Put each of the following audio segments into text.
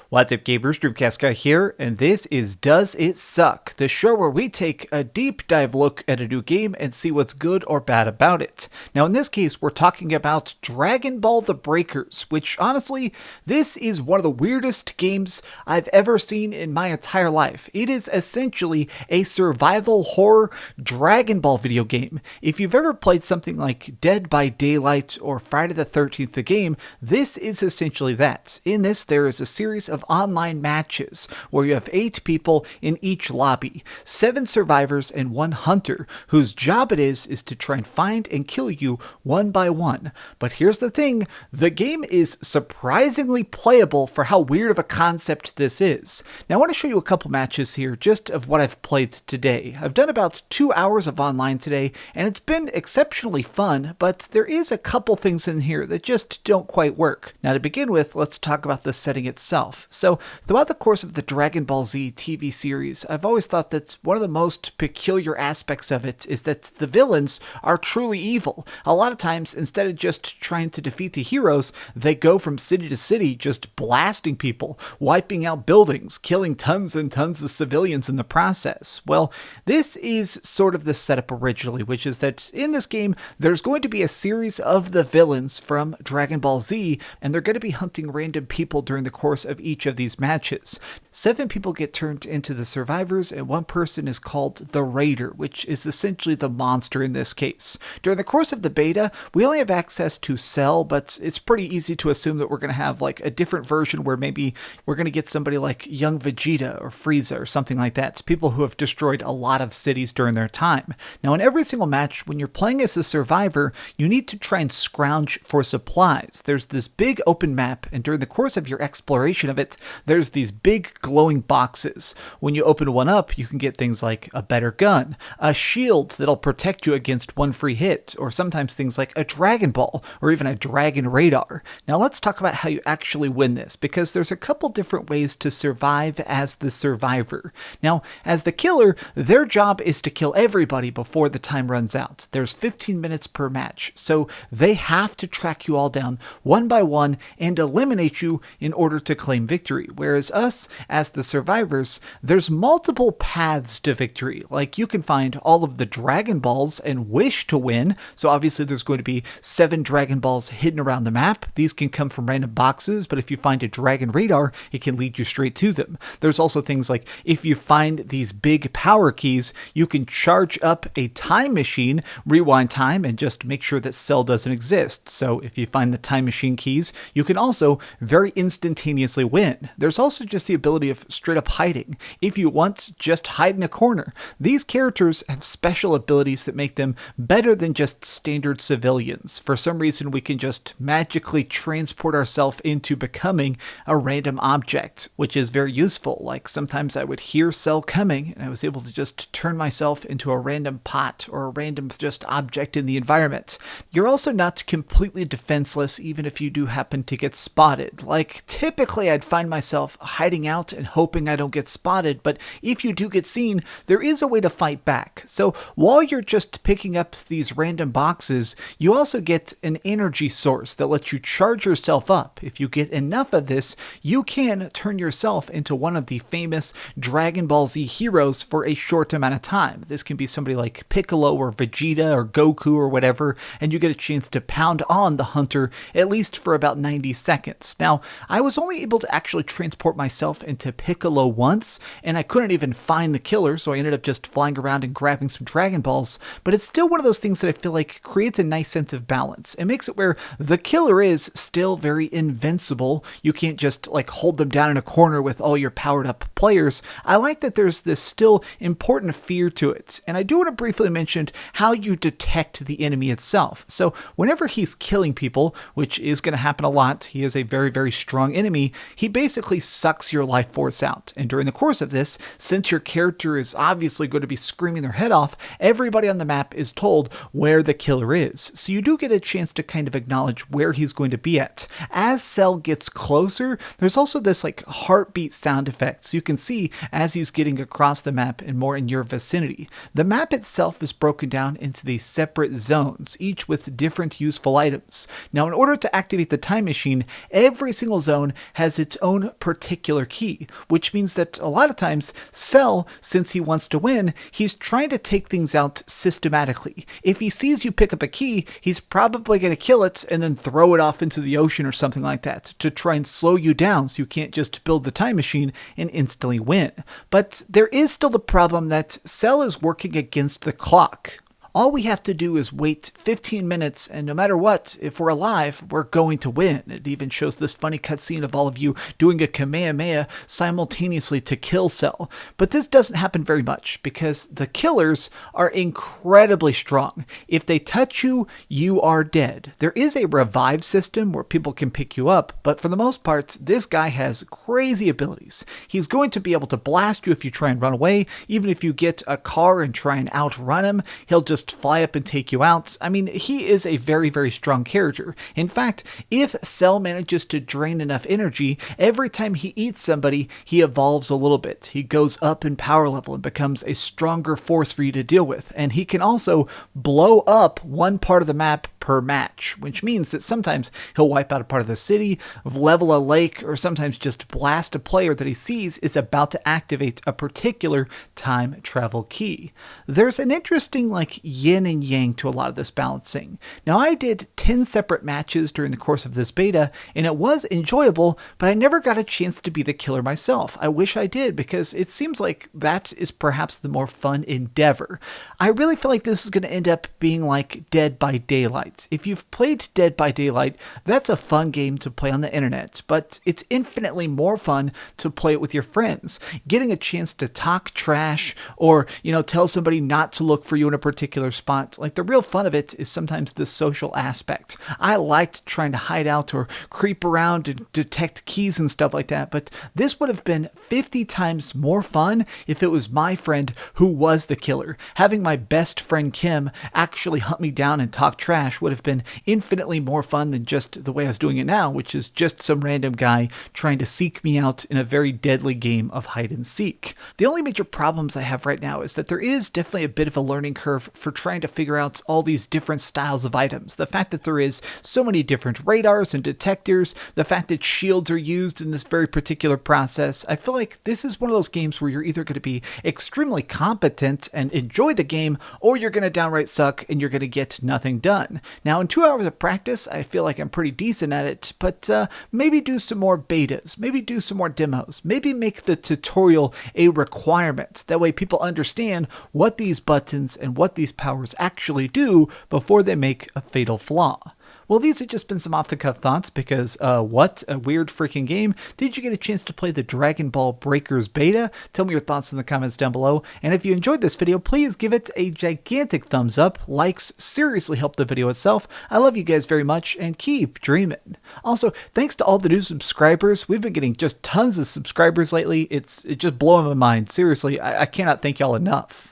What's up, gamers? Dreamcastguy here, and this is Does It Suck? The show where we take a deep dive look at a new game and see what's good or bad about it. Now, in this case, we're talking about Dragon Ball The Breakers, which, honestly, this is one of the weirdest games I've ever seen in my entire life. It is essentially a survival horror Dragon Ball video game. If you've ever played something like Dead by Daylight or Friday the 13th the game, this is essentially that. In this, there is a series of online matches where you have 8 people in each lobby, 7 survivors and 1 hunter, whose job it is to try and find and kill you one by one. But here's the thing, the game is surprisingly playable for how weird of a concept this is. Now I want to show you a couple matches here just of what I've played today. I've done about 2 hours of online today and it's been exceptionally fun, but there is a couple things in here that just don't quite work. Now to begin with, let's talk about the setting itself. So, throughout the course of the Dragon Ball Z TV series, I've always thought that one of the most peculiar aspects of it is that the villains are truly evil. A lot of times, instead of just trying to defeat the heroes, they go from city to city just blasting people, wiping out buildings, killing tons and tons of civilians in the process. Well, this is sort of the setup originally, which is that in this game, there's going to be a series of the villains from Dragon Ball Z, and they're going to be hunting random people during the course of each of these matches. 7 people get turned into the survivors, and 1 person is called the Raider, which is essentially the monster in this case. During the course of the beta, we only have access to Cell, but it's pretty easy to assume that we're going to have like a different version where maybe we're going to get somebody like young Vegeta or Frieza or something like that. It's people who have destroyed a lot of cities during their time. Now in every single match, when you're playing as a survivor, you need to try and scrounge for supplies. There's this big open map, and during the course of your exploration of it, there's these big glowing boxes. When you open one up, you can get things like a better gun, a shield that'll protect you against 1 free hit, or sometimes things like a Dragon Ball, or even a Dragon Radar. Now let's talk about how you actually win this, because there's a couple different ways to survive as the survivor. Now, as the killer, their job is to kill everybody before the time runs out. There's 15 minutes per match, so they have to track you all down one by one and eliminate you in order to claim victory. Whereas us, as the survivors, there's multiple paths to victory. Like, you can find all of the Dragon Balls and wish to win. So obviously there's going to be 7 Dragon Balls hidden around the map. These can come from random boxes, but if you find a Dragon Radar, it can lead you straight to them. There's also things like, if you find these big power keys, you can charge up a time machine, rewind time, and just make sure that Cell doesn't exist. So if you find the time machine keys, you can also very instantaneously win. There's also just the ability of straight up hiding. If you want, just hide in a corner. These characters have special abilities that make them better than just standard civilians. For some reason, we can just magically transport ourselves into becoming a random object, which is very useful. Like, sometimes I would hear Cell coming, and I was able to just turn myself into a random pot or a random just object in the environment. You're also not completely defenseless even if you do happen to get spotted. Like, typically I'd find myself hiding out and hoping I don't get spotted, but if you do get seen, there is a way to fight back. So while you're just picking up these random boxes, you also get an energy source that lets you charge yourself up. If you get enough of this, you can turn yourself into one of the famous Dragon Ball Z heroes for a short amount of time. This can be somebody like Piccolo or Vegeta or Goku or whatever, and you get a chance to pound on the hunter at least for about 90 seconds. Now, I was only able to actually transport myself into Piccolo once, and I couldn't even find the killer, so I ended up just flying around and grabbing some Dragon Balls, but it's still one of those things that I feel like creates a nice sense of balance. It makes it where the killer is still very invincible. You can't just like hold them down in a corner with all your powered up players. I like that there's this still important fear to it, and I do want to briefly mention how you detect the enemy itself. So whenever he's killing people, which is going to happen a lot, he is a very, very strong enemy, he basically sucks your life force out. And during the course of this, since your character is obviously going to be screaming their head off, everybody on the map is told where the killer is. So you do get a chance to kind of acknowledge where he's going to be at. As Cell gets closer, there's also this like heartbeat sound effect. So you can see as he's getting across the map and more in your vicinity. The map itself is broken down into these separate zones, each with different useful items. Now, in order to activate the time machine, every single zone has its own particular key, which means that a lot of times Cell, since he wants to win, he's trying to take things out systematically. If he sees you pick up a key, he's probably going to kill it and then throw it off into the ocean or something like that to try and slow you down so you can't just build the time machine and instantly win. But there is still the problem that Cell is working against the clock. All we have to do is wait 15 minutes, and no matter what, if we're alive, we're going to win. It even shows this funny cutscene of all of you doing a Kamehameha simultaneously to kill Cell. But this doesn't happen very much, because the killers are incredibly strong. If they touch you, you are dead. There is a revive system where people can pick you up, but for the most part, this guy has crazy abilities. He's going to be able to blast you if you try and run away. Even if you get a car and try and outrun him, he'll just fly up and take you out. I mean, he is a very, very strong character. In fact, if Cell manages to drain enough energy, every time he eats somebody, he evolves a little bit. He goes up in power level and becomes a stronger force for you to deal with. And he can also blow up one part of the map per match, which means that sometimes he'll wipe out a part of the city, level a lake, or sometimes just blast a player that he sees is about to activate a particular time travel key. There's an interesting like yin and yang to a lot of this balancing. Now, I did 10 separate matches during the course of this beta, and it was enjoyable, but I never got a chance to be the killer myself. I wish I did, because it seems like that is perhaps the more fun endeavor. I really feel like this is going to end up being like Dead by Daylight. If you've played Dead by Daylight, that's a fun game to play on the internet, but it's infinitely more fun to play it with your friends. Getting a chance to talk trash or, tell somebody not to look for you in a particular spot. Like, the real fun of it is sometimes the social aspect. I liked trying to hide out or creep around and detect keys and stuff like that, but this would have been 50 times more fun if it was my friend who was the killer. Having my best friend Kim actually hunt me down and talk trash would have been infinitely more fun than just the way I was doing it now, which is just some random guy trying to seek me out in a very deadly game of hide and seek. The only major problems I have right now is that there is definitely a bit of a learning curve for trying to figure out all these different styles of items. The fact that there is so many different radars and detectors, the fact that shields are used in this very particular process, I feel like this is one of those games where you're either going to be extremely competent and enjoy the game, or you're going to downright suck and you're going to get nothing done. Now, in 2 hours of practice, I feel like I'm pretty decent at it, but maybe do some more betas, maybe do some more demos, maybe make the tutorial a requirement. That way people understand what these buttons and what these powers actually do before they make a fatal flaw. Well, these have just been some off-the-cuff thoughts because, what a weird freaking game. Did you get a chance to play the Dragon Ball Breakers beta? Tell me your thoughts in the comments down below. And if you enjoyed this video, please give it a gigantic thumbs up. Likes seriously help the video itself. I love you guys very much, and keep dreaming. Also, thanks to all the new subscribers. We've been getting just tons of subscribers lately. It's just blowing my mind. Seriously, I cannot thank y'all enough.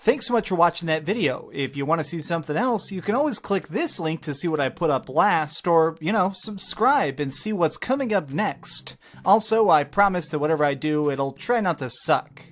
Thanks so much for watching that video. If you want to see something else, you can always click this link to see what I put up last, or, subscribe and see what's coming up next. Also, I promise that whatever I do, it'll try not to suck.